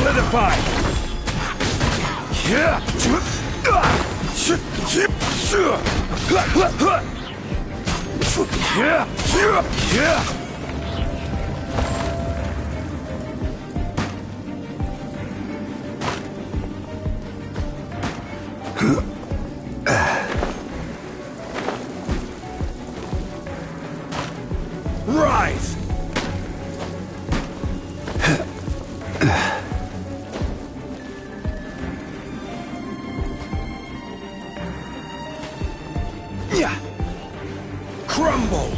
Solidify! Rise! Crumble!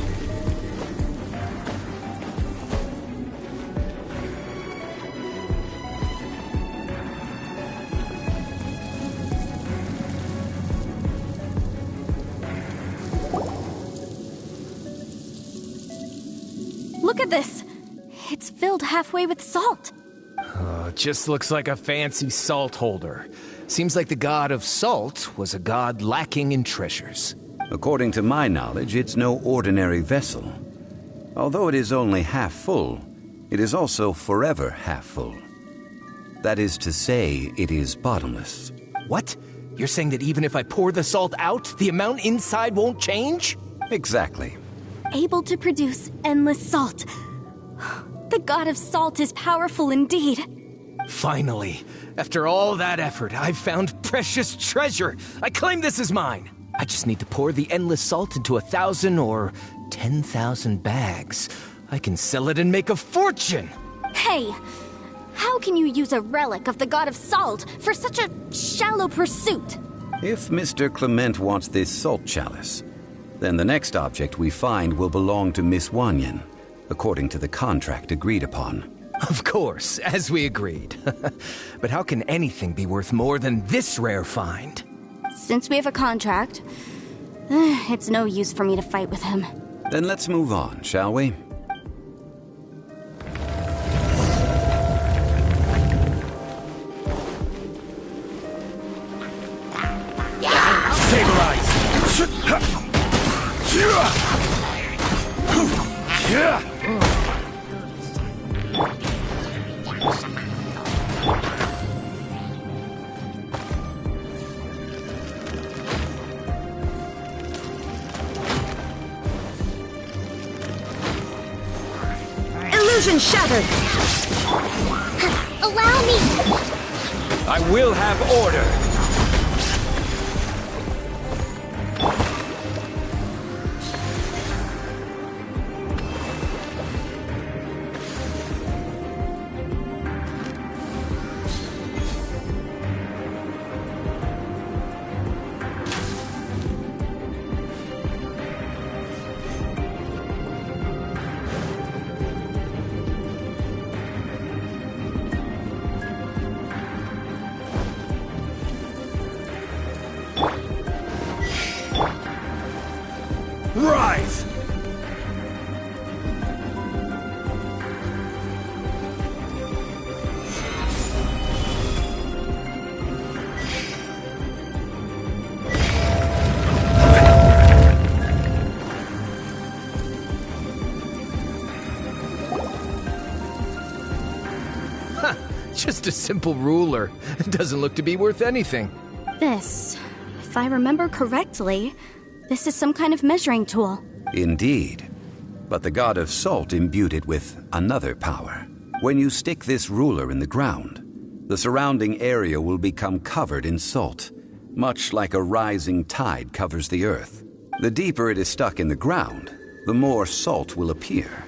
Look at this! It's filled halfway with salt. Just looks like a fancy salt holder. Seems like the god of salt was a god lacking in treasures. According to my knowledge, it's no ordinary vessel. Although it is only half full, it is also forever half full. That is to say, it is bottomless. What? You're saying that even if I pour the salt out, the amount inside won't change? Exactly. Able to produce endless salt. The god of salt is powerful indeed. Finally, after all that effort, I've found precious treasure. I claim this as mine. I just need to pour the endless salt into 1,000 or 10,000 bags. I can sell it and make a fortune. Hey, how can you use a relic of the god of salt for such a shallow pursuit? If Mr. Clement wants this salt chalice, then the next object we find will belong to Miss Wanyan, according to the contract agreed upon. Of course, as we agreed. But how can anything be worth more than this rare find? Since we have a contract, it's no use for me to fight with him. Then let's move on, shall we? Stabilize! Illusion shattered! Allow me! I will have order! Rise! Just a simple ruler. It doesn't look to be worth anything. This, if I remember correctly, this is some kind of measuring tool. Indeed. But the god of salt imbued it with another power. When you stick this ruler in the ground, the surrounding area will become covered in salt, much like a rising tide covers the earth. The deeper it is stuck in the ground, the more salt will appear.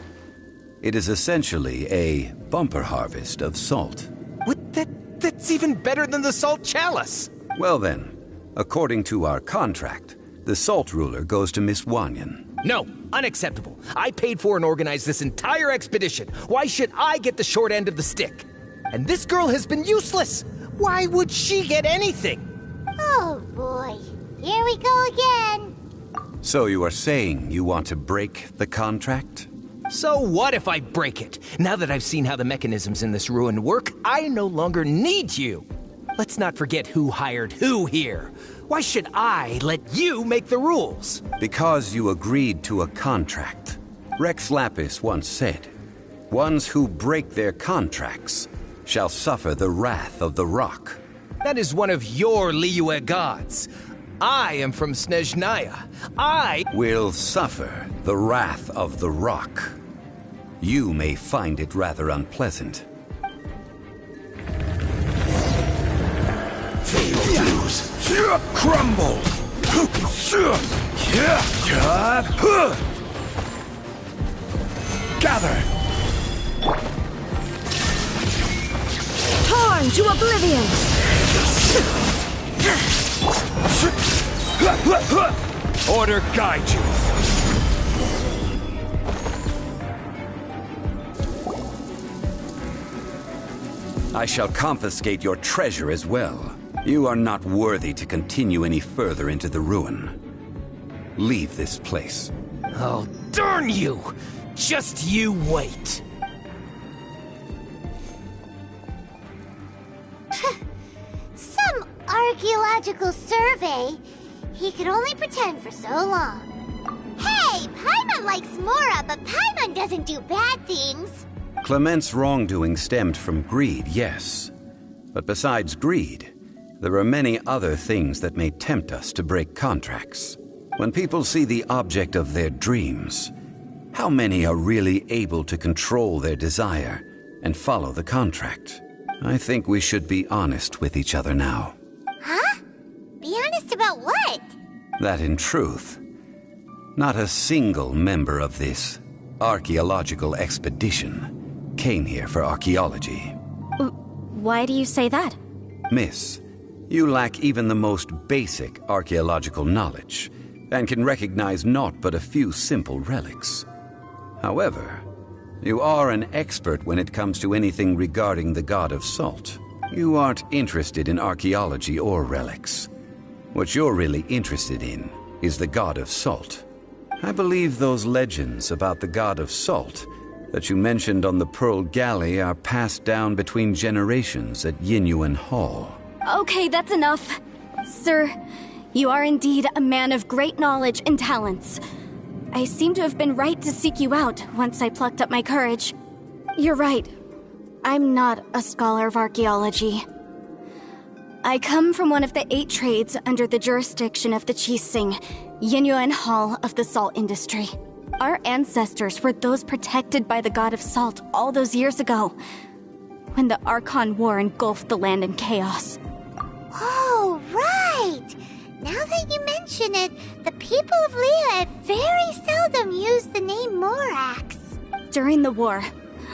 It is essentially a bumper harvest of salt. What? That's even better than the salt chalice! Well then, according to our contract, the salt ruler goes to Miss Wanyan. No, unacceptable. I paid for and organized this entire expedition. Why should I get the short end of the stick? And this girl has been useless. Why would she get anything? Oh boy, here we go again. So you are saying you want to break the contract? So what if I break it? Now that I've seen how the mechanisms in this ruin work, I no longer need you. Let's not forget who hired who here. Why should I let you make the rules? Because you agreed to a contract. Rex Lapis once said, "Ones who break their contracts shall suffer the wrath of the rock. That is one of your Liyue gods. I am from Snezhnaya. I will suffer the wrath of the rock. You may find it rather unpleasant. Crumble! Gather! Torn to oblivion! Order guide you! I shall confiscate your treasure as well. You are not worthy to continue any further into the ruin. Leave this place. Oh, darn you! Just you wait. Some archaeological survey. He could only pretend for so long. Hey, Paimon likes Mora, but Paimon doesn't do bad things. Clement's wrongdoing stemmed from greed, yes. But besides greed, there are many other things that may tempt us to break contracts. When people see the object of their dreams, how many are really able to control their desire and follow the contract? I think we should be honest with each other now. Huh? Be honest about what? That in truth, not a single member of this archaeological expedition came here for archaeology. Why do you say that? Miss, you lack even the most basic archaeological knowledge and can recognize naught but a few simple relics. However, you are an expert when it comes to anything regarding the god of salt. You aren't interested in archaeology or relics. What you're really interested in is the god of salt. I believe those legends about the god of salt that you mentioned on the Pearl Galley are passed down between generations at Yinyuan Hall. Okay, that's enough. Sir, you are indeed a man of great knowledge and talents. I seem to have been right to seek you out once I plucked up my courage. You're right. I'm not a scholar of archaeology. I come from one of the 8 trades under the jurisdiction of the Qixing, Yinyuan Hall of the salt industry. Our ancestors were those protected by the god of salt all those years ago, when the Archon War engulfed the land in chaos. Oh, right! Now that you mention it, the people of Liyue very seldom use the name Morax. During the war,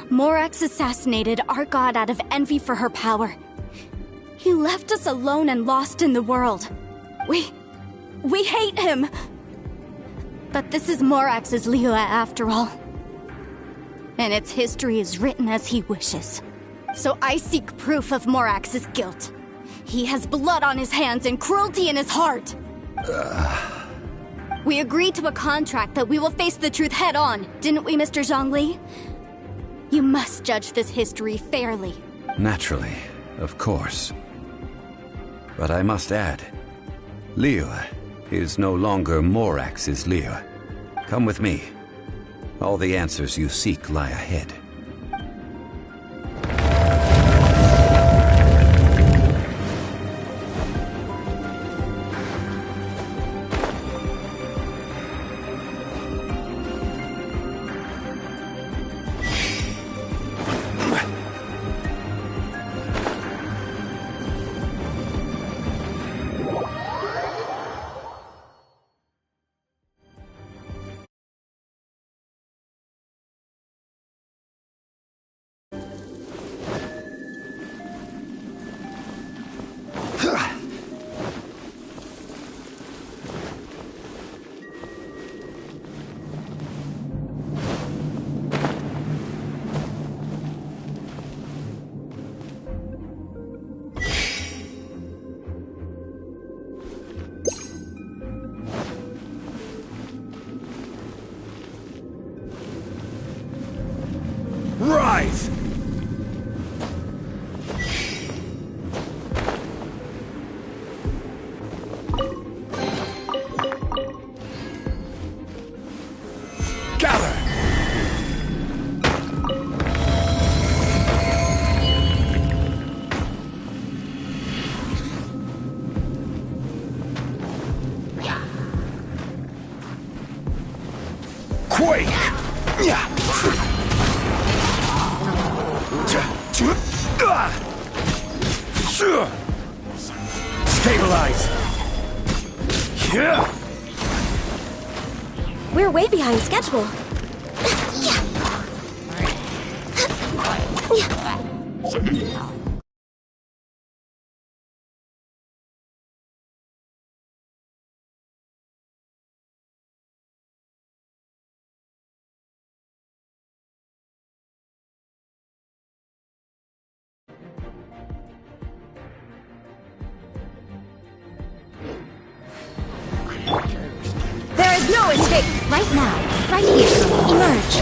Morax assassinated our god out of envy for her power. He left us alone and lost in the world. We hate him! But this is Morax's Liyue after all. And its history is written as he wishes. So I seek proof of Morax's guilt. He has blood on his hands and cruelty in his heart. We agreed to a contract that we will face the truth head on, didn't we, Mr. Zhongli? You must judge this history fairly. Naturally, of course. But I must add, Liyue is no longer Morax's Liyue. Come with me. All the answers you seek lie ahead. Rise! Gather! Stabilize. We're way behind schedule. There is no escape! Right now, right here, emerge.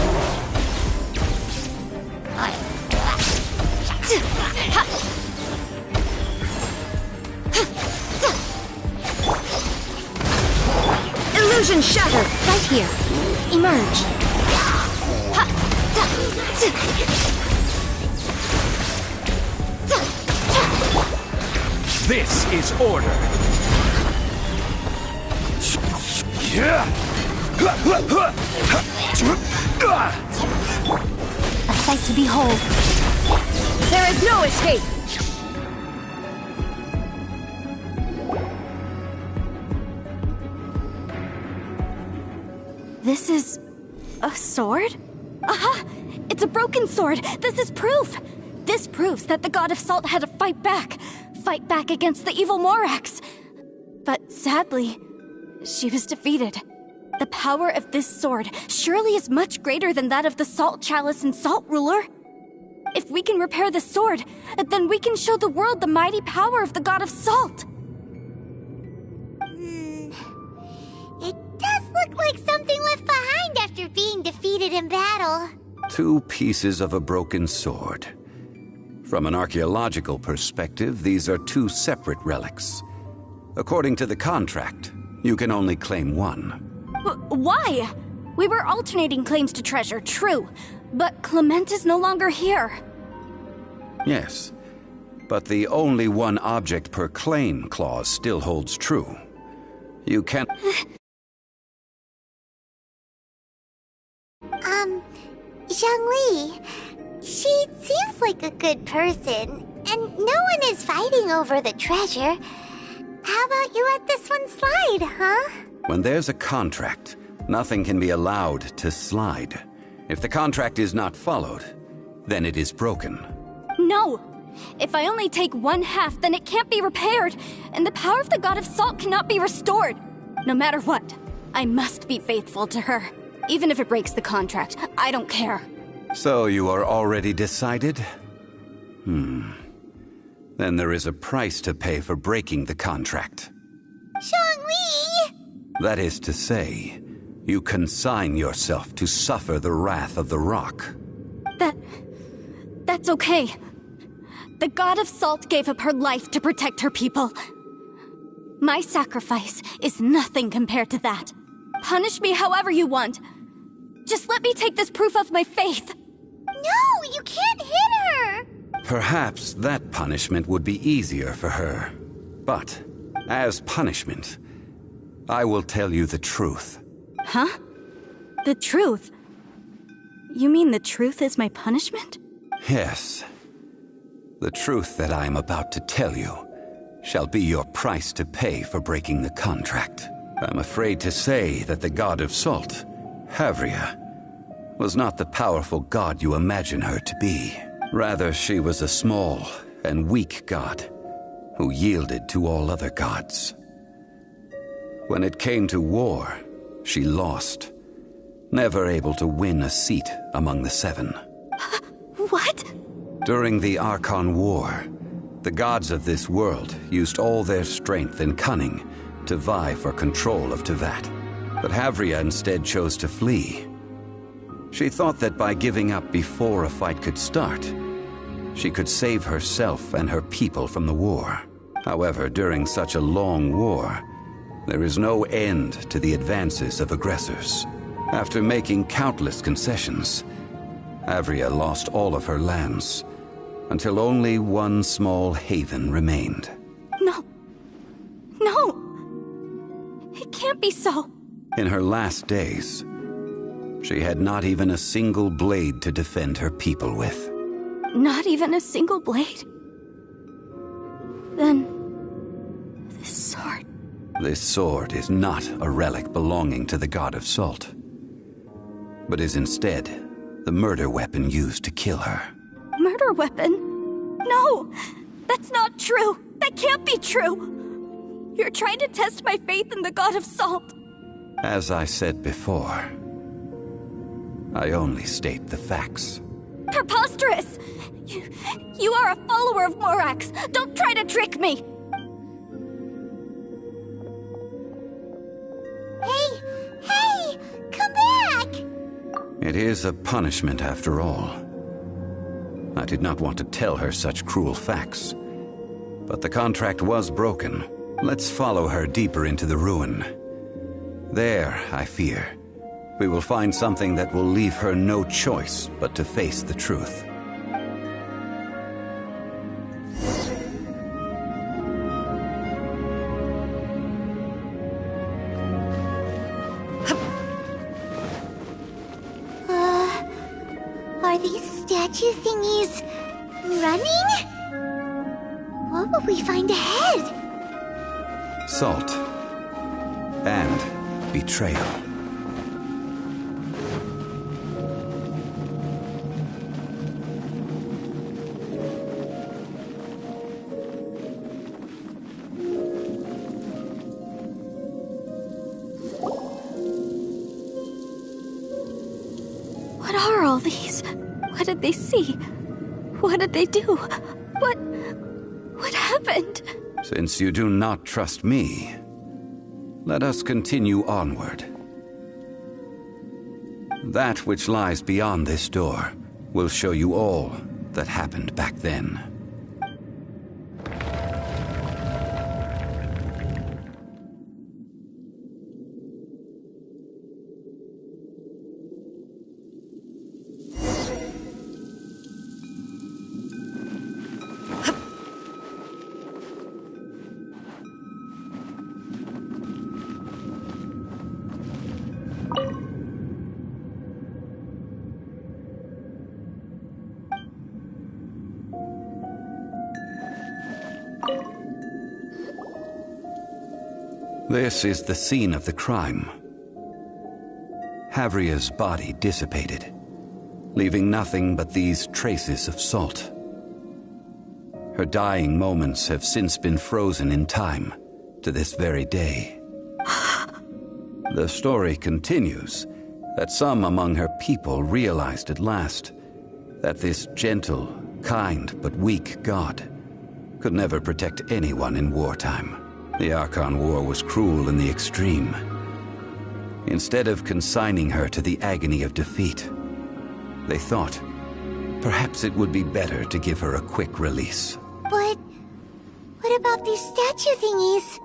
Illusion shattered! Right here, emerge. This is order. A sight to behold. There is no escape! This is a sword? Aha! It's a broken sword! This is proof! This proves that the God of Salt had to fight back against the evil Morax. But sadly, she was defeated. The power of this sword surely is much greater than that of the Salt Chalice and Salt Ruler. If we can repair the sword, then we can show the world the mighty power of the God of Salt. It does look like something left behind after being defeated in battle. 2 pieces of a broken sword. From an archaeological perspective, these are 2 separate relics. According to the contract, you can only claim one. Why? We were alternating claims to treasure, true. But Clement is no longer here. Yes, but the only one object per claim clause still holds true. You can't... Zhongli, she seems like a good person, and no one is fighting over the treasure. How about you let this one slide, huh? When there's a contract, nothing can be allowed to slide. If the contract is not followed, then it is broken. No! If I only take 1/2, then it can't be repaired, and the power of the God of Salt cannot be restored. No matter what, I must be faithful to her. Even if it breaks the contract, I don't care. So you are already decided? Then there is a price to pay for breaking the contract. Zhongli! That is to say, you consign yourself to suffer the wrath of the rock. That's okay. The God of Salt gave up her life to protect her people. My sacrifice is nothing compared to that. Punish me however you want. Just let me take this proof of my faith. No, you can't hit her! Perhaps that punishment would be easier for her. But, as punishment, I will tell you the truth. Huh? The truth? You mean the truth is my punishment? Yes. The truth that I am about to tell you shall be your price to pay for breaking the contract. I'm afraid to say that the God of Salt, Havria, was not the powerful god you imagine her to be. Rather, she was a small and weak god who yielded to all other gods. When it came to war, she lost, never able to win a seat among the 7. What? During the Archon War, the gods of this world used all their strength and cunning to vie for control of Tevat. But Havria instead chose to flee. She thought that by giving up before a fight could start, she could save herself and her people from the war. However, during such a long war, there is no end to the advances of aggressors. After making countless concessions, Havria lost all of her lands, until only one small haven remained. No. No! It can't be so. In her last days, She had not even a single blade to defend her people with. Not even a single blade? Then... this sword... This sword is not a relic belonging to the god of Salt, but is instead the murder weapon used to kill her. Murder weapon? No! That's not true! That can't be true! You're trying to test my faith in the god of Salt! As I said before, I only state the facts. Preposterous! You are a follower of Morax! Don't try to trick me! Hey! Come back! It is a punishment after all. I did not want to tell her such cruel facts, but the contract was broken. Let's follow her deeper into the ruin. There, I fear, we will find something that will leave her no choice but to face the truth. Are these statue thingies running? What will we find ahead? Salt and betrayal. What are all these? What did they see? What did they do? What happened? Since you do not trust me, let us continue onward. That which lies beyond this door will show you all that happened back then. This is the scene of the crime. Havria's body dissipated, leaving nothing but these traces of salt. Her dying moments have since been frozen in time to this very day. The story continues that some among her people realized at last that this gentle, kind, but weak god could never protect anyone in wartime. The Archon War was cruel in the extreme. Instead of consigning her to the agony of defeat, they thought perhaps it would be better to give her a quick release. But what about these statue thingies?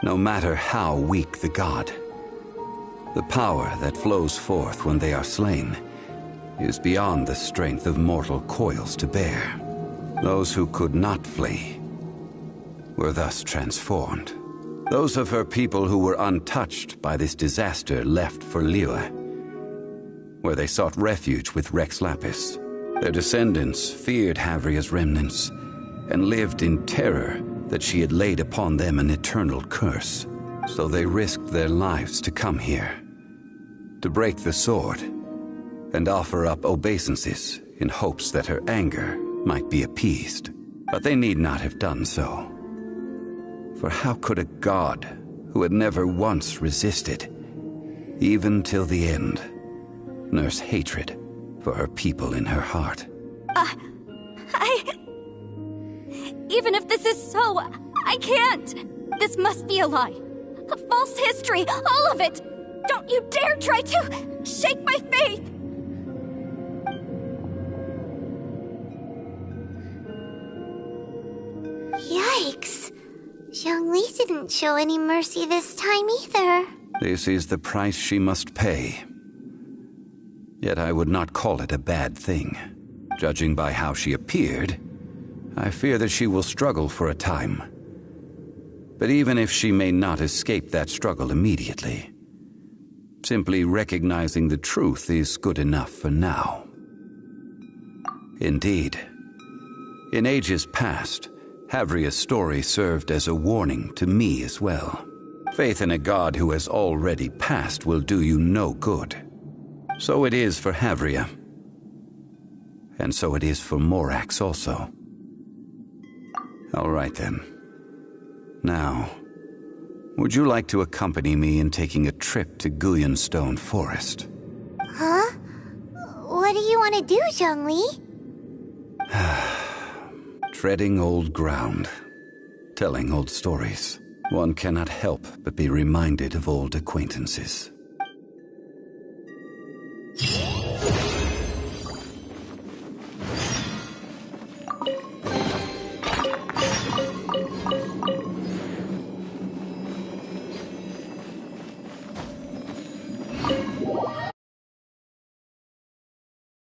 No matter how weak the god, the power that flows forth when they are slain is beyond the strength of mortal coils to bear. Those who could not flee were thus transformed. Those of her people who were untouched by this disaster left for Liyue, where they sought refuge with Rex Lapis. Their descendants feared Havria's remnants and lived in terror that she had laid upon them an eternal curse. So they risked their lives to come here, to break the sword, and offer up obeisances in hopes that her anger might be appeased. But they need not have done so. For how could a god who had never once resisted, even till the end, nurse hatred for her people in her heart? Even if this is so, I can't! This must be a lie. A false history, all of it! Don't you dare try to shake my faith! Yikes. Zhongli didn't show any mercy this time either. This is the price she must pay. Yet I would not call it a bad thing. Judging by how she appeared, I fear that she will struggle for a time. But even if she may not escape that struggle immediately, Simply recognizing the truth is good enough for now. Indeed. In ages past, Havria's story served as a warning to me as well. Faith in a god who has already passed will do you no good. So it is for Havria. And so it is for Morax also. All right then. Now, would you like to accompany me in taking a trip to Guyonstone Forest? Huh? What do you want to do, Zhongli? Treading old ground, telling old stories. One cannot help but be reminded of old acquaintances.